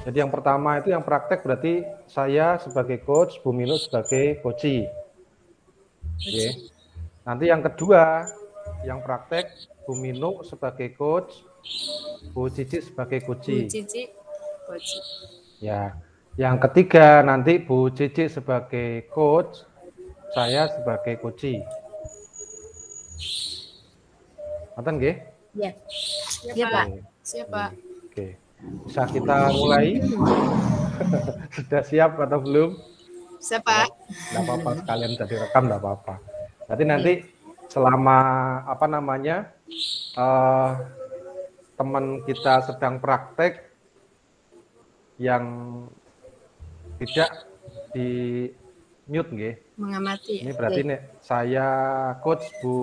Jadi yang pertama itu yang praktek berarti saya sebagai coach, Bu Minu sebagai coachi. Oke. Nanti yang kedua, yang praktek Bu Minu sebagai coach, Bu Cici sebagai Bu coachi. Cici, coach. Ya. Yang ketiga nanti Bu Cici sebagai coach, saya sebagai coachi. Ngoten nggih? Ya, Ya, ya Pak. Pak. Siapa? Oke. Bisa kita mulai? Sudah siap atau belum? Siapa? Enggak apa-apa, sekalian jadi rekam enggak apa-apa. Berarti nanti selama apa namanya teman kita sedang praktek yang tidak di mute nggih. Mengamati Ini ya. berarti nih saya coach Bu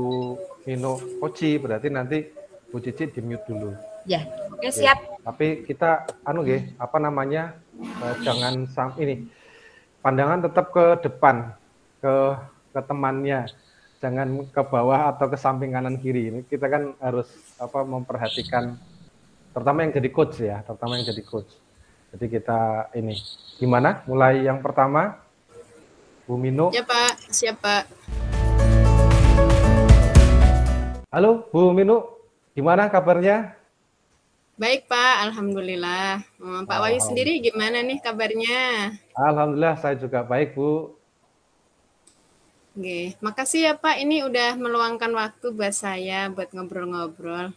Mino coachi, berarti nanti Bu Cici di mute dulu. Ya. Oke, siap. Tapi kita nggih, apa namanya? Jangan ini pandangan tetap ke depan, ke temannya. Jangan ke bawah atau ke samping kanan kiri. Ini kita kan harus memperhatikan terutama yang jadi coach ya, terutama yang jadi coach. Jadi kita ini gimana? Mulai yang pertama, Bu Minu. Ya Pak, siapa? Halo Bu Minu, gimana kabarnya? Baik Pak, alhamdulillah. Pak Wahyu sendiri gimana nih kabarnya? Alhamdulillah saya juga baik Bu. Oke, makasih ya Pak. Ini udah meluangkan waktu buat saya buat ngobrol-ngobrol.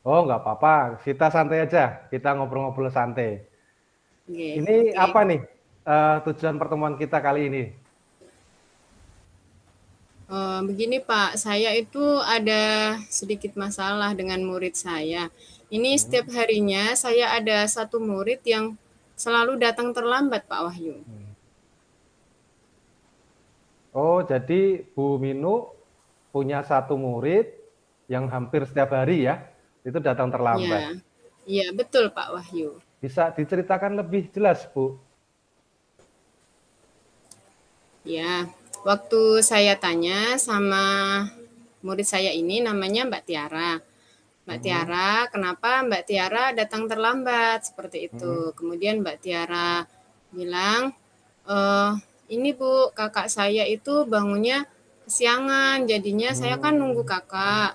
Oh nggak apa-apa, kita santai aja, kita ngobrol-ngobrol santai. Oke, Ini oke. apa nih tujuan pertemuan kita kali ini? Begini Pak, saya itu ada sedikit masalah dengan murid saya. Ini setiap harinya saya ada satu murid yang selalu datang terlambat Pak Wahyu. Oh, jadi Bu Minu punya satu murid yang hampir setiap hari ya, itu datang terlambat. Iya, betul Pak Wahyu. Bisa diceritakan lebih jelas, Bu? Ya, waktu saya tanya sama murid saya ini namanya Mbak Tiara. Mbak Tiara, kenapa Mbak Tiara datang terlambat? Seperti itu. Kemudian Mbak Tiara bilang, ini Bu, kakak saya itu bangunnya kesiangan, jadinya saya kan nunggu kakak.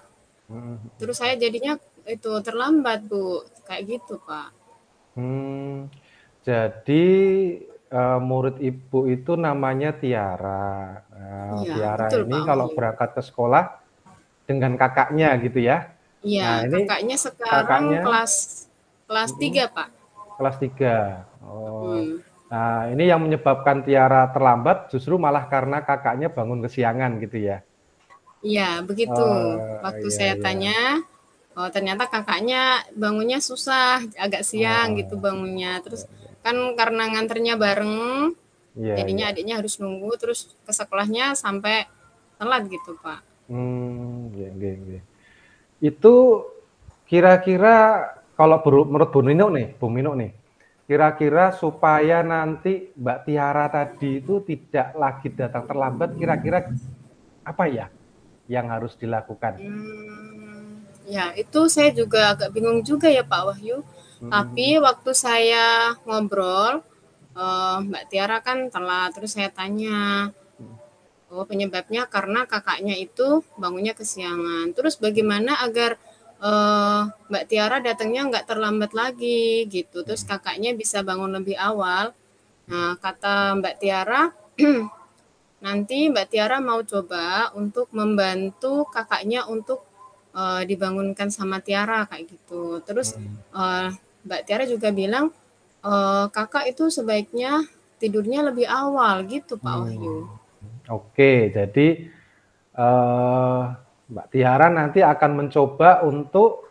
Terus saya jadinya itu terlambat Bu, kayak gitu Pak. Jadi murid Ibu itu namanya Tiara. Iya, Tiara betul ini Pak kalau Wahyu. berangkat ke sekolah dengan kakaknya gitu ya? Iya, Nah, ini kakaknya sekarang kakaknya kelas 3 Pak. kelas 3. Oh. Nah, ini yang menyebabkan Tiara terlambat justru malah karena kakaknya bangun kesiangan gitu ya? Iya, begitu. Waktu saya tanya, oh ternyata kakaknya bangunnya susah, agak siang gitu bangunnya. Terus kan karena nganternya bareng, jadinya adiknya harus nunggu, terus ke sekolahnya sampai telat gitu, Pak. Itu kira-kira kalau menurut Bu Minu nih, kira-kira supaya nanti Mbak Tiara tadi itu tidak lagi datang terlambat, kira-kira apa ya yang harus dilakukan? Ya, itu saya juga agak bingung juga ya Pak Wahyu. Tapi waktu saya ngobrol, Mbak Tiara kan telat, terus saya tanya, oh penyebabnya karena kakaknya itu bangunnya kesiangan. Terus bagaimana agar Mbak Tiara datangnya nggak terlambat lagi gitu. Terus kakaknya bisa bangun lebih awal. Nah, kata Mbak Tiara, nanti Mbak Tiara mau coba untuk membantu kakaknya untuk dibangunkan sama Tiara kayak gitu. Terus Mbak Tiara juga bilang kakak itu sebaiknya tidurnya lebih awal gitu Pak Wahyu. Oke, jadi Mbak Tiara nanti akan mencoba untuk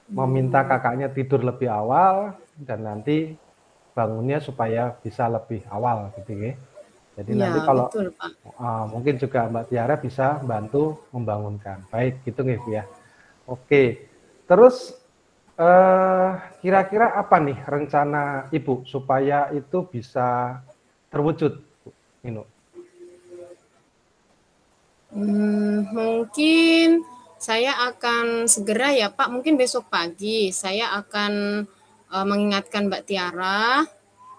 meminta kakaknya tidur lebih awal dan nanti bangunnya supaya bisa lebih awal gitu ya. Jadi nanti kalau betul, Pak. Mungkin juga Mbak Tiara bisa bantu membangunkan. Baik, gitu nih Bu ya. Oke, terus kira-kira apa nih rencana Ibu supaya itu bisa terwujud, Bu Minu? Mungkin saya akan segera ya Pak, mungkin besok pagi saya akan mengingatkan Mbak Tiara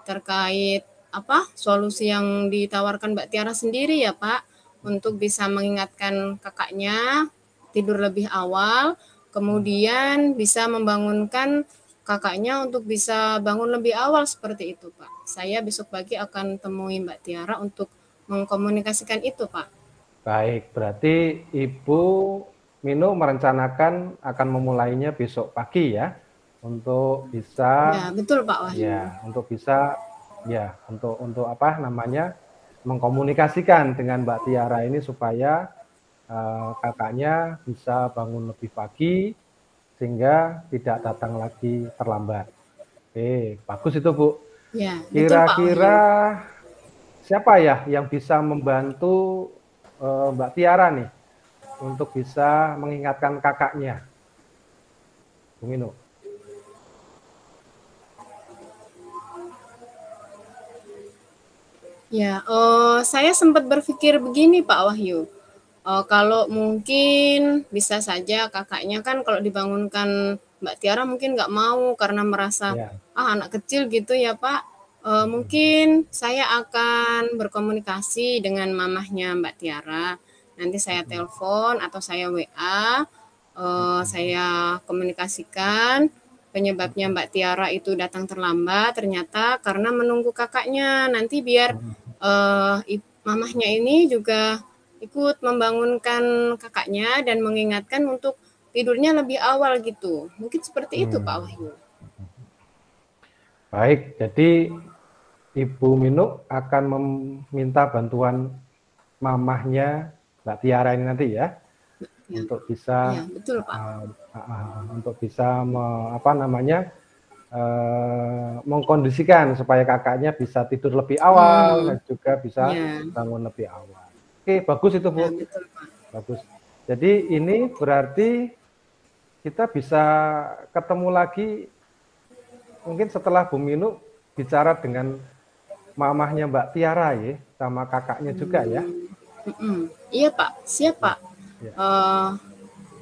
terkait apa solusi yang ditawarkan Mbak Tiara sendiri ya Pak, untuk bisa mengingatkan kakaknya tidur lebih awal, kemudian bisa membangunkan kakaknya untuk bisa bangun lebih awal seperti itu Pak. Saya besok pagi akan temui Mbak Tiara untuk mengkomunikasikan itu Pak. Baik, berarti Ibu Minu merencanakan akan memulainya besok pagi ya, untuk bisa Ya, betul Pak Wahyu. ya, untuk bisa ya, untuk apa namanya? Mengkomunikasikan dengan Mbak Tiara ini supaya kakaknya bisa bangun lebih pagi sehingga tidak datang lagi terlambat. Oke, bagus itu Bu. Ya, betul Pak Wahyu. Kira-kira siapa ya yang bisa membantu Mbak Tiara nih untuk bisa mengingatkan kakaknya, Bung Inu? Ya, saya sempat berpikir begini Pak Wahyu. Kalau mungkin bisa saja kakaknya kan kalau dibangunkan Mbak Tiara mungkin nggak mau karena merasa Ya. anak kecil gitu ya Pak. Mungkin saya akan berkomunikasi dengan mamahnya Mbak Tiara. Nanti saya telepon atau saya WA, saya komunikasikan penyebabnya Mbak Tiara itu datang terlambat ternyata karena menunggu kakaknya. Nanti biar mamahnya ini juga ikut membangunkan kakaknya dan mengingatkan untuk tidurnya lebih awal gitu. Mungkin seperti itu Pak Wahyu. Baik, jadi Ibu Minu akan meminta bantuan mamahnya Mbak Tiara ini nanti ya, Ya, untuk bisa ya betul Pak. Untuk bisa apa namanya mengkondisikan supaya kakaknya bisa tidur lebih awal dan juga bisa Ya, bangun lebih awal. Oke, bagus itu Bu. ya betul Pak. Bagus. Jadi ini berarti kita bisa ketemu lagi mungkin setelah Bu Minu bicara dengan mamahnya Mbak Tiara ya, sama kakaknya juga ya. Iya Pak, siap Pak. Ya.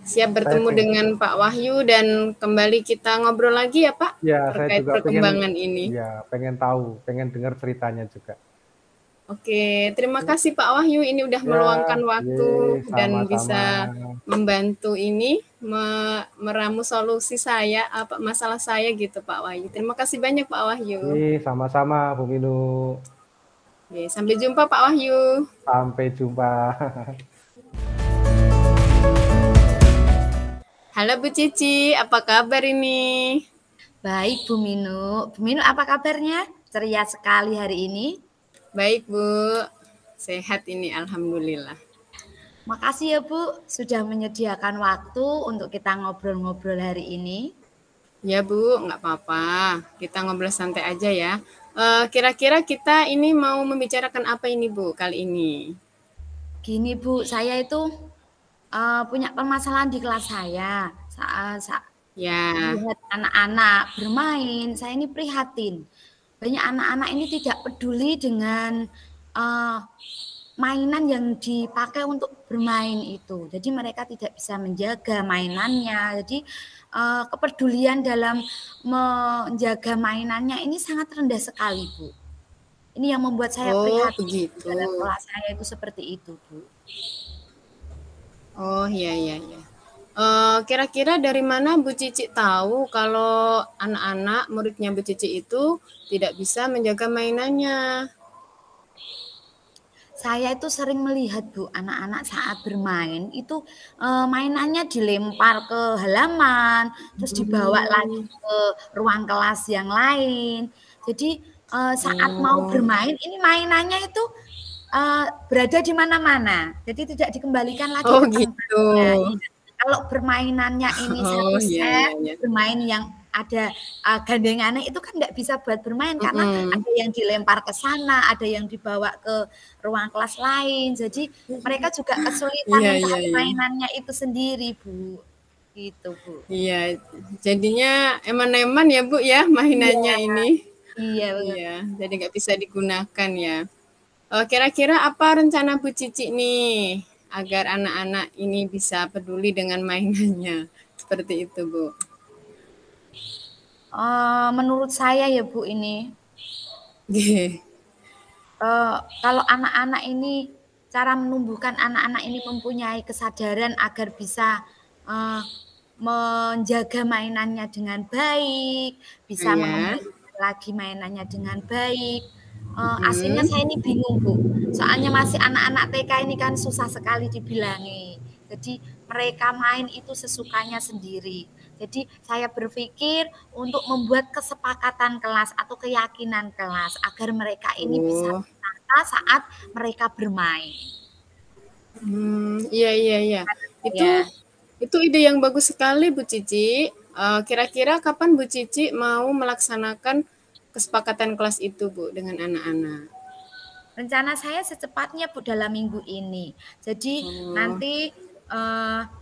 Siap bertemu dengan Pak Wahyu dan kembali kita ngobrol lagi ya Pak Ya, saya terkait juga perkembangan ini. ya pengen tahu, pengen dengar ceritanya juga. Oke, terima kasih Pak Wahyu ini udah Ya, meluangkan waktu dan sama-sama. bisa membantu ini meramu solusi saya apa masalah saya gitu Pak Wahyu. Terima kasih banyak Pak Wahyu. Sama-sama Bu Minu. Oke, sampai jumpa Pak Wahyu. Sampai jumpa. Halo Bu Cici, apa kabar ini? Baik Bu Minu. Bu Minu apa kabarnya? Ceria sekali hari ini. Baik Bu, sehat ini alhamdulillah. Makasih ya Bu sudah menyediakan waktu untuk kita ngobrol-ngobrol hari ini. Ya Bu, nggak apa-apa. Kita ngobrol santai aja ya. Kira-kira kita ini mau membicarakan apa ini Bu kali ini? Gini Bu, saya itu punya permasalahan di kelas saya. Ya. Lihat anak-anak bermain, saya ini prihatin. Banyak anak-anak ini tidak peduli dengan mainan yang dipakai untuk bermain itu. Jadi mereka tidak bisa menjaga mainannya. Jadi kepedulian dalam menjaga mainannya ini sangat rendah sekali, Bu. Ini yang membuat saya prihatin. Begitu. Dalam kelas saya itu seperti itu, Bu. Oh, iya. Kira-kira dari mana Bu Cici tahu kalau anak-anak muridnya Bu Cici itu tidak bisa menjaga mainannya? Saya itu sering melihat Bu, anak-anak saat bermain itu mainannya dilempar ke halaman, terus dibawa lagi ke ruang kelas yang lain. Jadi saat mau bermain, ini mainannya itu berada di mana-mana. Jadi tidak dikembalikan lagi ke tempatnya. Gitu. Kalau permainannya ini satu set, bermain yang ada gandengannya itu kan nggak bisa buat bermain karena ada yang dilempar ke sana, ada yang dibawa ke ruang kelas lain. Jadi mereka juga kesulitan mencari mainannya itu sendiri, Bu. Gitu, Bu. Iya, jadinya eman-eman ya, Bu ya mainannya ini. Iya. Jadi nggak bisa digunakan ya. Kira-kira apa rencana Bu Cici nih agar anak-anak ini bisa peduli dengan mainannya? Seperti itu, Bu. Menurut saya ya Bu ini, Nggih. kalau anak-anak ini, cara menumbuhkan anak-anak ini mempunyai kesadaran agar bisa menjaga mainannya dengan baik, bisa Iya. mengembalikan lagi mainannya dengan baik. Aslinya saya ini bingung Bu, soalnya masih anak-anak TK ini kan susah sekali dibilangi. Jadi mereka main itu sesukanya sendiri. Jadi saya berpikir untuk membuat kesepakatan kelas atau keyakinan kelas agar mereka ini bisa Oh. ditata saat mereka bermain. Iya iya iya. Itu Ya. itu ide yang bagus sekali Bu Cici. Kira-kira kapan Bu Cici mau melaksanakan kesepakatan kelas itu Bu dengan anak-anak? Rencana saya secepatnya Bu dalam minggu ini. Jadi Oh. nanti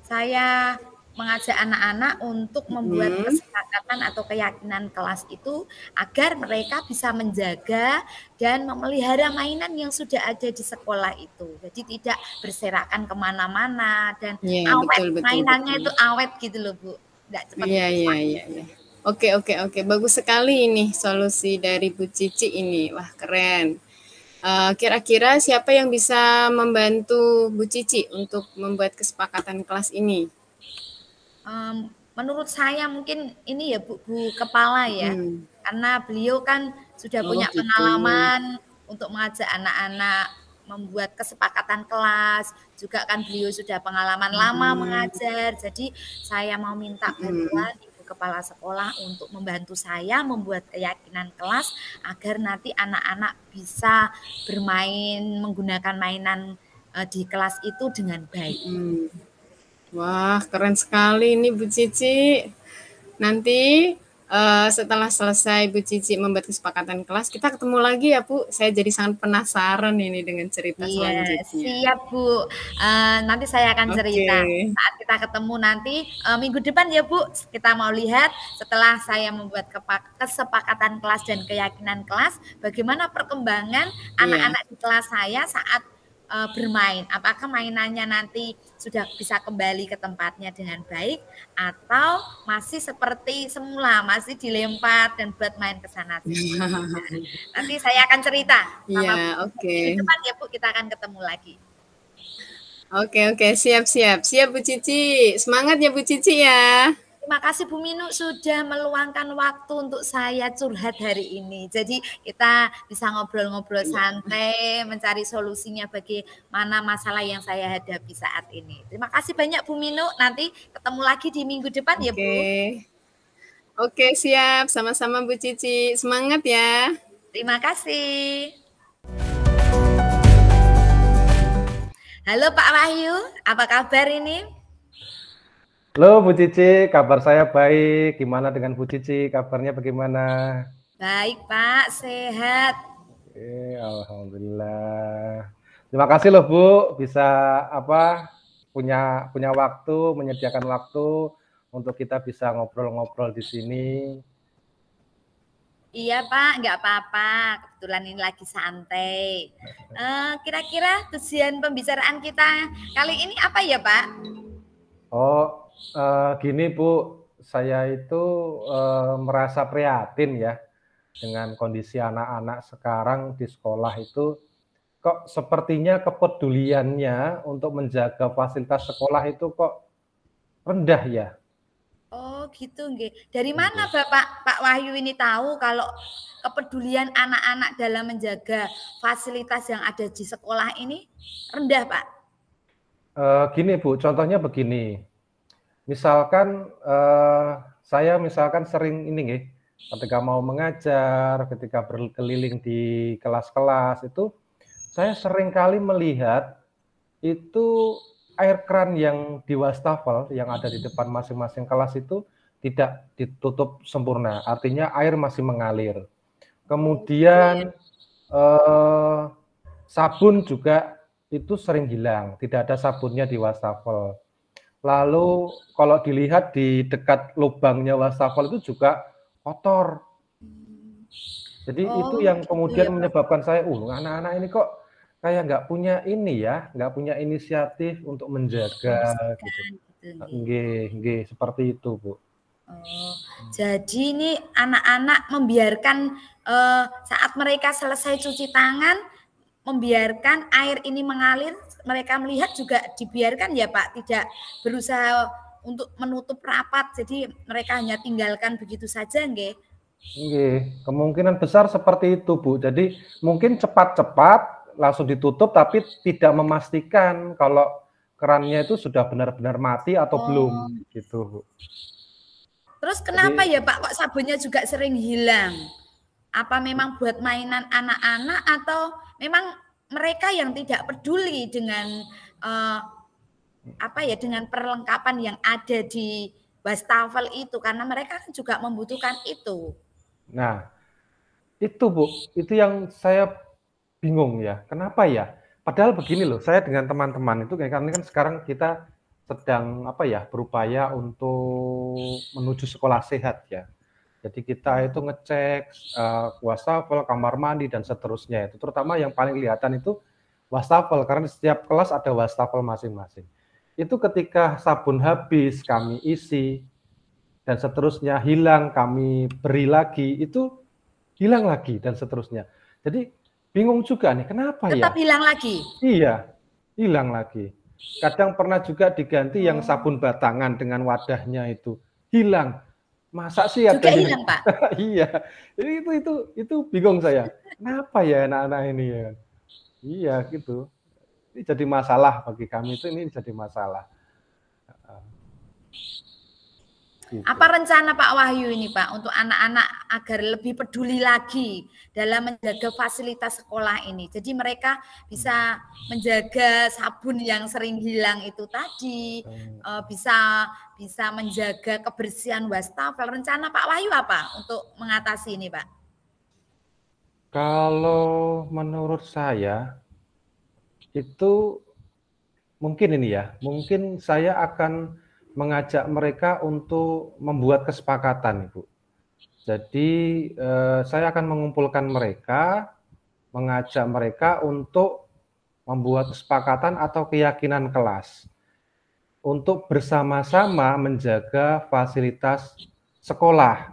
saya mengajak anak-anak untuk membuat kesepakatan atau keyakinan kelas itu agar mereka bisa menjaga dan memelihara mainan yang sudah ada di sekolah itu. Jadi tidak berserakan kemana-mana dan Iya, awet, betul betul mainannya betul. itu awet gitu loh Bu. Tidak cepat Iya iya rusak. iya iya. Oke oke oke, bagus sekali ini solusi dari Bu Cici ini. Wah, keren. Kira-kira siapa yang bisa membantu Bu Cici untuk membuat kesepakatan kelas ini? Menurut saya mungkin ini ya Bu Kepala ya, karena beliau kan sudah Oh punya gitu. pengalaman untuk mengajak anak-anak membuat kesepakatan kelas, juga kan beliau sudah pengalaman lama mengajar, jadi saya mau minta bantuan Ibu Kepala Sekolah untuk membantu saya membuat keyakinan kelas agar nanti anak-anak bisa bermain menggunakan mainan di kelas itu dengan baik. Wah, keren sekali ini Bu Cici. Nanti setelah selesai Bu Cici membuat kesepakatan kelas, kita ketemu lagi ya Bu. Saya jadi sangat penasaran ini dengan cerita Iya, selanjutnya. siap Bu. Nanti saya akan cerita. Oke. Saat kita ketemu nanti minggu depan ya Bu, kita mau lihat setelah saya membuat kesepakatan kelas dan keyakinan kelas, bagaimana perkembangan Iya. anak-anak di kelas saya saat bermain. Apakah mainannya nanti sudah bisa kembali ke tempatnya dengan baik atau masih seperti semula, masih dilempar dan buat main ke sana sini. Nanti saya akan cerita sama Iya, oke. minggu depan ya Bu, kita akan ketemu lagi. Oke, oke, siap, siap. Siap Bu Cici. Semangat ya Bu Cici ya. Terima kasih Bu Minu sudah meluangkan waktu untuk saya curhat hari ini. Jadi kita bisa ngobrol-ngobrol santai, mencari solusinya bagaimana masalah yang saya hadapi saat ini. Terima kasih banyak Bu Minu. Nanti ketemu lagi di minggu depan ya Bu. Oke. Oke, siap. Sama-sama Bu Cici. Semangat ya. Terima kasih. Halo Pak Wahyu, apa kabar ini? Halo Bu Cici, kabar saya baik. Gimana dengan Bu Cici? Kabarnya bagaimana? Baik Pak, sehat. Alhamdulillah. Terima kasih loh Bu, bisa punya waktu, menyediakan waktu untuk kita bisa ngobrol-ngobrol di sini. Iya Pak, nggak apa-apa. Kebetulan ini lagi santai. Kira-kira tujuan pembicaraan kita kali ini apa ya Pak? Gini Bu, saya itu merasa prihatin ya dengan kondisi anak-anak sekarang di sekolah itu. Kok sepertinya kepeduliannya untuk menjaga fasilitas sekolah itu kok rendah ya? Oh gitu nggih. Dari mana Pak Wahyu ini tahu kalau kepedulian anak-anak dalam menjaga fasilitas yang ada di sekolah ini rendah Pak? Gini Bu, contohnya begini. Misalkan saya sering ini nggih, ketika mau mengajar, ketika berkeliling di kelas-kelas itu saya sering kali melihat itu air keran yang di wastafel yang ada di depan masing-masing kelas itu tidak ditutup sempurna, artinya air masih mengalir. Kemudian sabun juga itu sering hilang, tidak ada sabunnya di wastafel. Lalu kalau dilihat di dekat lubangnya wastafel itu juga kotor. Jadi itu yang kemudian menyebabkan saya, anak-anak ini kok kayak nggak punya ini ya, nggak punya inisiatif untuk menjaga gitu. Nggih, seperti itu Bu. Oh, jadi ini anak-anak membiarkan saat mereka selesai cuci tangan, membiarkan air ini mengalir, mereka melihat juga dibiarkan ya Pak, tidak berusaha untuk menutup rapat, jadi mereka hanya tinggalkan begitu saja nggih? Nggih, kemungkinan besar seperti itu, Bu. Jadi mungkin cepat-cepat langsung ditutup tapi tidak memastikan kalau kerannya itu sudah benar-benar mati atau Oh. belum, gitu, Bu. Terus kenapa Jadi ya Pak kok sabunnya juga sering hilang? Apa memang buat mainan anak-anak atau memang mereka yang tidak peduli dengan apa ya dengan perlengkapan yang ada di wastafel itu karena mereka kan juga membutuhkan itu. nah, itu Bu, itu yang saya bingung ya. Kenapa ya? Padahal begini loh, saya dengan teman-teman itu kayak kan sekarang kita sedang apa ya, berupaya untuk menuju sekolah sehat ya. Jadi kita itu ngecek wastafel, kamar mandi dan seterusnya itu. Terutama yang paling kelihatan itu wastafel karena di setiap kelas ada wastafel masing-masing. Itu ketika sabun habis kami isi dan seterusnya hilang kami beri lagi, itu hilang lagi dan seterusnya. Jadi bingung juga nih kenapa Tetap ya? hilang lagi. Iya, hilang lagi. Kadang pernah juga diganti yang sabun batangan dengan wadahnya itu hilang. Masa sih ada Juga yang hilang, Pak. iya. Itu bingung saya. Kenapa ya anak-anak ini ya? Iya gitu. Ini jadi masalah bagi kami itu ini jadi masalah. Gitu. Apa rencana Pak Wahyu ini Pak untuk anak-anak agar lebih peduli lagi dalam menjaga fasilitas sekolah ini. Jadi mereka bisa menjaga sabun yang sering hilang itu tadi, bisa menjaga kebersihan wastafel. Rencana Pak Wahyu apa untuk mengatasi ini Pak? Kalau menurut saya itu mungkin ini ya, mungkin saya akan mengajak mereka untuk membuat kesepakatan, Ibu. Jadi saya akan mengumpulkan mereka, mengajak mereka untuk membuat kesepakatan atau keyakinan kelas untuk bersama-sama menjaga fasilitas sekolah.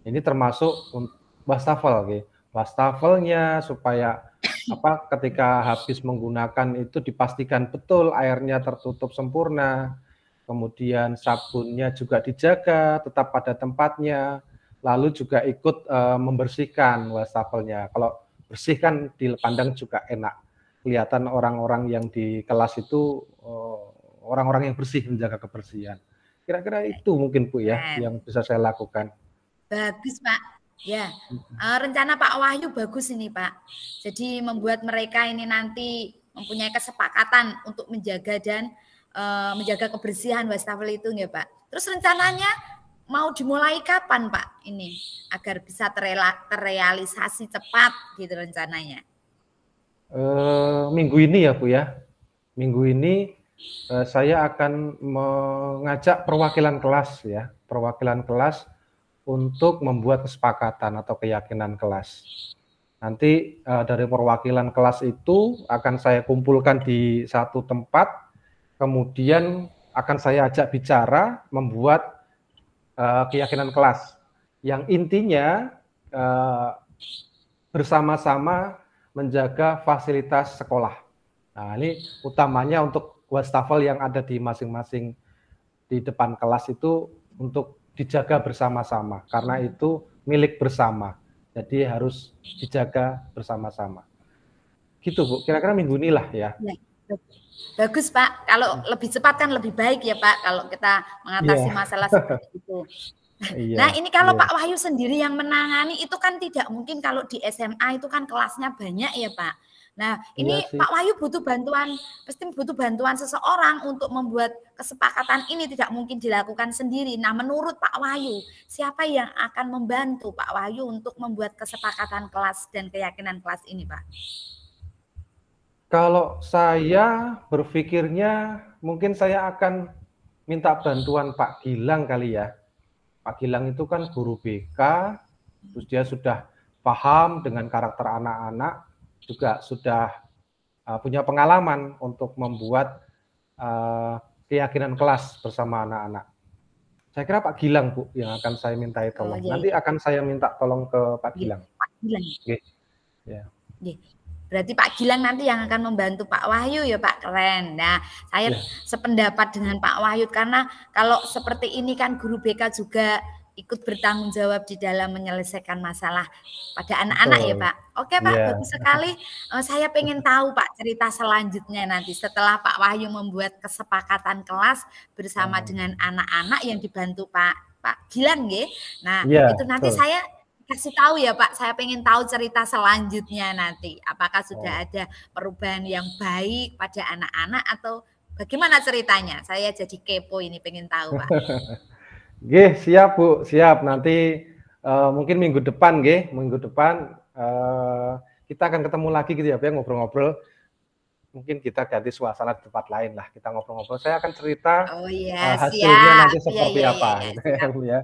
Ini termasuk wastafel, okay. Wastafelnya supaya apa ketika habis menggunakan itu dipastikan betul airnya tertutup sempurna, kemudian sabunnya juga dijaga tetap pada tempatnya, lalu juga ikut membersihkan wastafelnya. Kalau bersihkan dipandang juga enak, kelihatan orang-orang yang di kelas itu orang-orang yang bersih menjaga kebersihan. Kira-kira itu mungkin Bu ya yang bisa saya lakukan. Bagus Pak. Ya, rencana Pak Wahyu bagus ini Pak. Jadi membuat mereka ini nanti mempunyai kesepakatan untuk menjaga dan menjaga kebersihan wastafel itu ya Pak. Terus rencananya mau dimulai kapan Pak ini agar bisa terrealisasi cepat gitu rencananya? Minggu ini ya Bu ya. Minggu ini saya akan mengajak perwakilan kelas ya, perwakilan kelas untuk membuat kesepakatan atau keyakinan kelas. Nanti dari perwakilan kelas itu akan saya kumpulkan di satu tempat, kemudian akan saya ajak bicara membuat keyakinan kelas. Yang intinya bersama-sama menjaga fasilitas sekolah. Nah, ini utamanya untuk wastafel yang ada di masing-masing di depan kelas itu untuk dijaga bersama-sama karena itu milik bersama. Jadi harus dijaga bersama-sama. Gitu Bu, kira-kira minggu inilah ya. Bagus Pak, kalau lebih cepat kan lebih baik ya Pak kalau kita mengatasi masalah seperti itu. Nah ini kalau Pak Wahyu sendiri yang menangani itu kan tidak mungkin kalau di SMA itu kan kelasnya banyak ya Pak. Nah, ini Pak Wahyu butuh bantuan, pasti butuh bantuan seseorang untuk membuat kesepakatan ini tidak mungkin dilakukan sendiri. Nah, menurut Pak Wahyu, siapa yang akan membantu Pak Wahyu untuk membuat kesepakatan kelas dan keyakinan kelas ini, Pak? Kalau saya berpikirnya mungkin saya akan minta bantuan Pak Gilang kali ya. Pak Gilang itu kan guru BK, terus dia sudah paham dengan karakter anak-anak, juga sudah punya pengalaman untuk membuat keyakinan kelas bersama anak-anak. Saya kira Pak Gilang, Bu, yang akan saya mintai tolong. iya, Nanti akan saya minta tolong ke Pak Nggih, Gilang. Pak Gilang. Oke. Ya. Nggih. Berarti Pak Gilang nanti yang akan membantu Pak Wahyu ya Pak, keren. Nah, saya Ya. sependapat dengan Pak Wahyu karena kalau seperti ini kan guru BK juga ikut bertanggung jawab di dalam menyelesaikan masalah pada anak-anak ya Betul. Pak. Oke Pak, Iya. bagus sekali. Saya pengen tahu Pak cerita selanjutnya nanti setelah Pak Wahyu membuat kesepakatan kelas bersama dengan anak-anak yang dibantu Pak Gilang nggih. Nah, Iya, itu nanti betul. saya kasih tahu ya Pak, saya pengen tahu cerita selanjutnya nanti. Apakah sudah ada perubahan yang baik pada anak-anak atau bagaimana ceritanya? Saya jadi kepo ini pengen tahu Pak. Nggih, siap Bu, siap. Nanti mungkin minggu depan nggih, minggu depan kita akan ketemu lagi gitu ya, Pak, ngobrol-ngobrol. Mungkin kita ganti suasana di tempat lain lah, kita ngobrol-ngobrol. Saya akan cerita Oh iya, hasilnya siap. nanti Iya, seperti iya, apa iya, gitu ya, siap. Bu ya.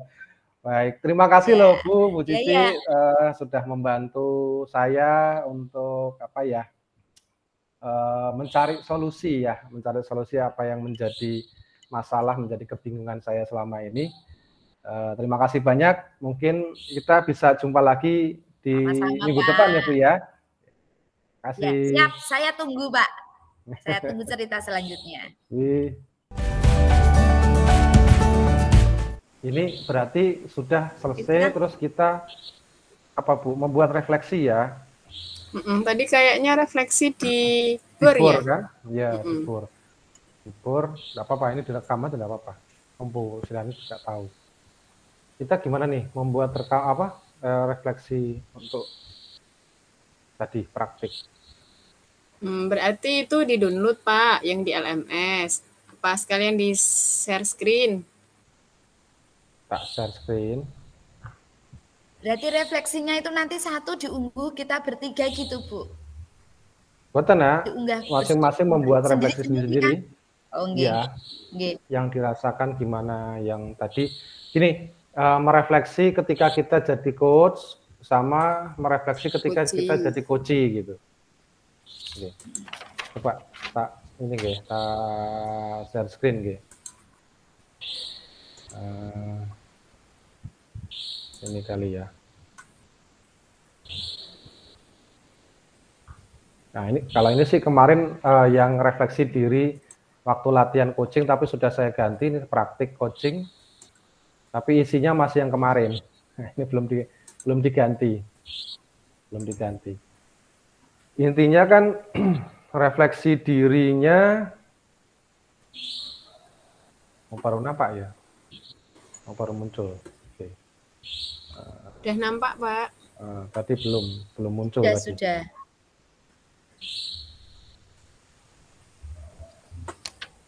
Baik, terima kasih Ya, loh Bu ya, Cici ya. sudah membantu saya untuk apa ya, mencari solusi ya, mencari solusi apa yang menjadi masalah, menjadi kebingungan saya selama ini. Terima kasih banyak. Mungkin kita bisa jumpa lagi di Sama-sama minggu depan ya Pak. Bu ya. Ya, Kasih. siap. Saya tunggu Pak. Saya tunggu cerita selanjutnya. Ini berarti sudah selesai, terus kita apa Bu, membuat refleksi ya? Tadi kayaknya refleksi di bor ya? Kan? Ya, di bor. Nggak apa-apa, ini direkam aja nggak apa-apa. Bu Silani juga tahu. Kita gimana nih membuat refleksi untuk tadi praktik? Berarti itu di-download Pak, yang di LMS. Apa sekalian di share screen? Tak share screen. Berarti refleksinya itu nanti satu diunggah kita bertiga gitu Bu. Boten ya, Diunggah masing-masing membuat refleksi sendiri. Oh nggih. Ya, yang dirasakan gimana yang tadi. Gini, merefleksi ketika kita jadi coach sama merefleksi ketika kita jadi coach gitu. Oke. Coba tak ini nggih, tak share screen nggih. Ini kali ya. Nah, ini kalau ini sih kemarin yang refleksi diri waktu latihan coaching, tapi sudah saya ganti, ini praktik coaching, tapi isinya masih yang kemarin. Nah, ini belum diganti. Intinya kan refleksi dirinya, baru nampak ya? Baru muncul. Oke. Udah nampak Pak? Tadi belum muncul Ya, tadi. sudah.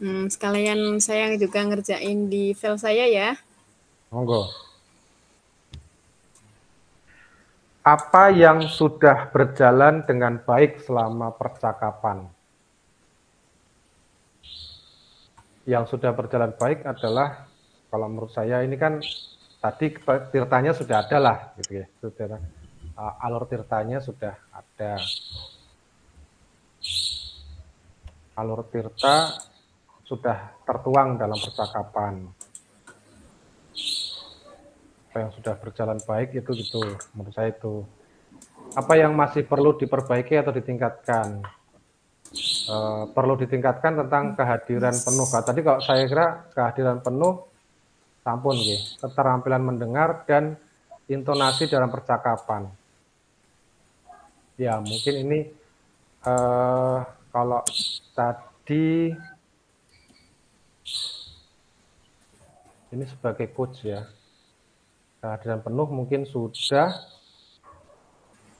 Sekalian saya juga ngerjain di file saya ya. Monggo. Apa yang sudah berjalan dengan baik selama percakapan? Yang sudah berjalan baik adalah, kalau menurut saya ini kan tadi tirtanya sudah ada lah, gitu ya. Sudah alur tirtanya sudah ada. Alur tirta sudah tertuang dalam percakapan. Apa yang sudah berjalan baik itu gitu, menurut saya itu. Apa yang masih perlu diperbaiki atau ditingkatkan? Perlu ditingkatkan tentang kehadiran penuh. Tadi kalau saya kira kehadiran penuh, sampun gitu, keterampilan mendengar dan intonasi dalam percakapan. Ya mungkin ini kalau tadi ini sebagai coach ya, kehadiran penuh mungkin sudah,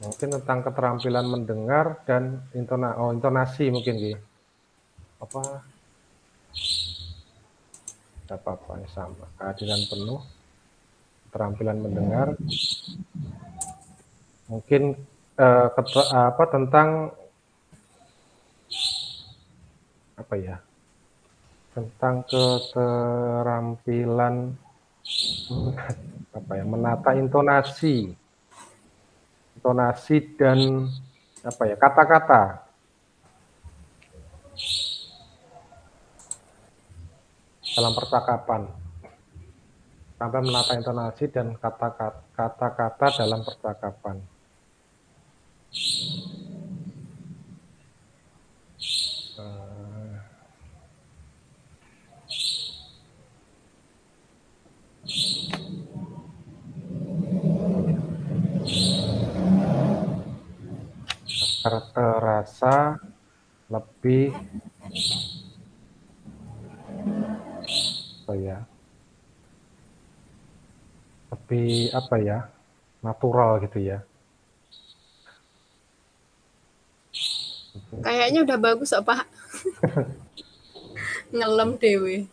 mungkin tentang keterampilan mendengar dan intonasi mungkin gitu. Apa ya, sama kehadiran penuh, keterampilan mendengar, mungkin tentang apa ya, tentang keterampilan apa ya, menata intonasi dan apa ya, kata-kata dalam percakapan. sampai menata intonasi dan kata-kata dalam percakapan. Terasa lebih apa ya, natural gitu ya. Kayaknya udah bagus kok, Pak. Ngelem dewe.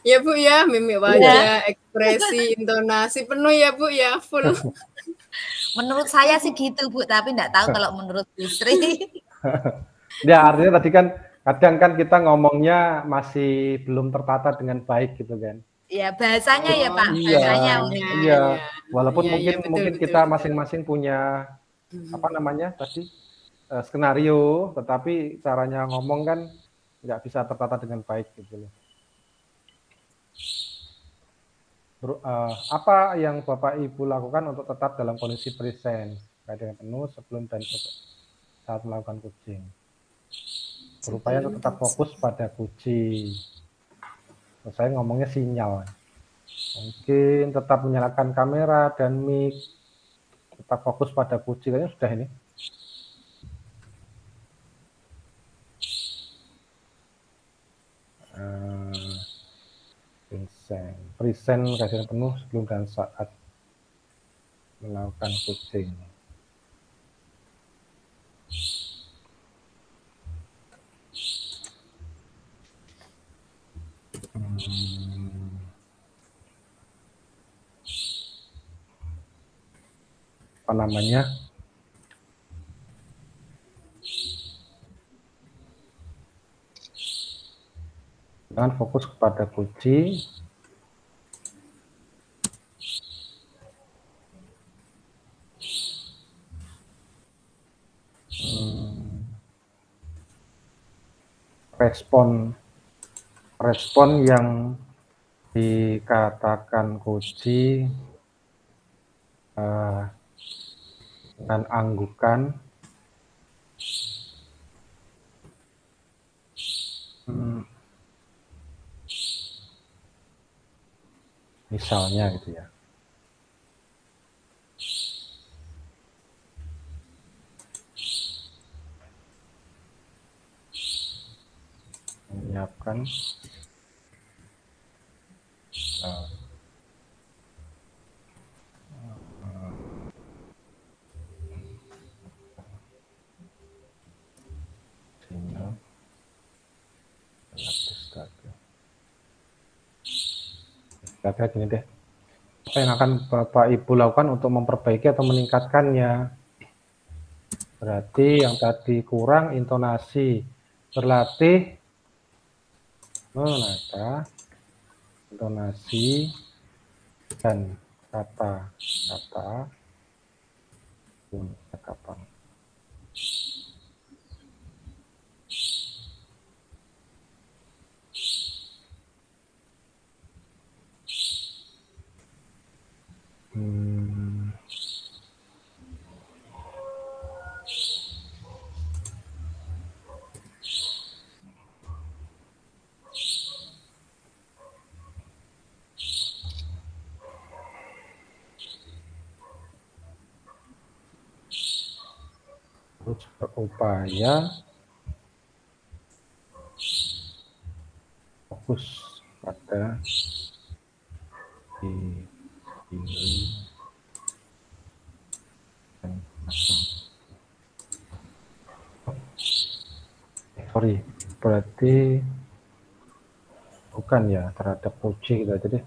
Ya Bu ya, mimik wajah, ekspresi, intonasi penuh ya Bu ya, full. Menurut saya sih gitu Bu, tapi enggak tahu kalau menurut Bu Sri. Ya artinya tadi kan kadang kan kita ngomongnya masih belum tertata dengan baik gitu kan. Ya bahasanya ya Pak, Iya, bahasanya iya. Walaupun betul, mungkin betul, kita betul. masing-masing punya apa namanya tadi skenario, tetapi caranya ngomong kan nggak bisa tertata dengan baik gitu loh. Apa yang Bapak Ibu lakukan untuk tetap dalam kondisi present, keadaan penuh sebelum dan saat melakukan coaching? Berupaya untuk tetap fokus pada kunci. Saya ngomongnya sinyal. Mungkin tetap menyalakan kamera dan mic. Tetap fokus pada kunci. Kayaknya sudah ini. Present keadaan penuh sebelum dan saat melakukan coaching. Apa namanya? Jangan fokus kepada kunci. Respon yang dikatakan kunci dan anggukan misalnya gitu ya. Menyiapkan sinyal kira-kira gini deh. Apa yang akan Bapak Ibu lakukan untuk memperbaiki atau meningkatkannya? Berarti yang tadi kurang intonasi, berlatih menata intonasi dan kata-kata percakapan. Terus berupaya fokus pada diri dan berarti bukan ya terhadap kunci gitu aja deh.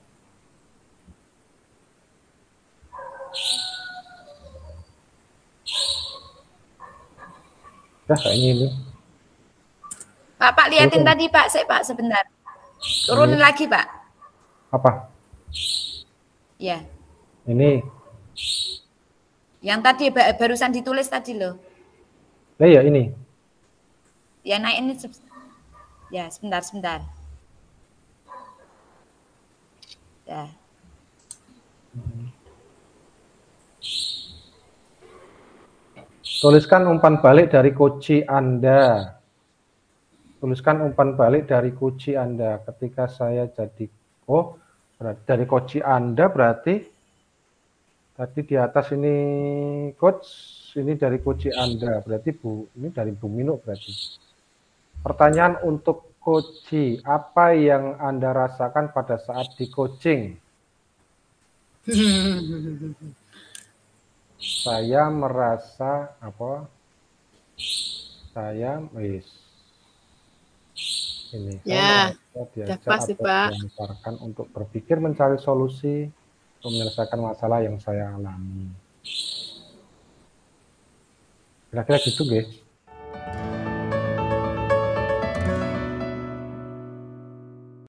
Nah, kayaknya ini. Pak liatin tadi Pak, Pak sebentar. Turunin lagi Pak. Apa? Ya. Ini. Yang tadi barusan ditulis tadi loh. Ya ini. Ya naik ini. Ya sebentar. Ya. Tuliskan umpan balik dari coach Anda. Tuliskan umpan balik dari coach Anda ketika saya jadi dari coach Anda berarti tadi di atas ini coach, ini dari coach Anda berarti ini dari Bu Minu berarti. Pertanyaan untuk coach, apa yang Anda rasakan pada saat di coaching? Saya merasa saya ini Ya, saya udah diajak pasti, atau Pak. diantarkan untuk berpikir mencari solusi untuk menyelesaikan masalah yang saya alami. Kira-kira gitu, guys.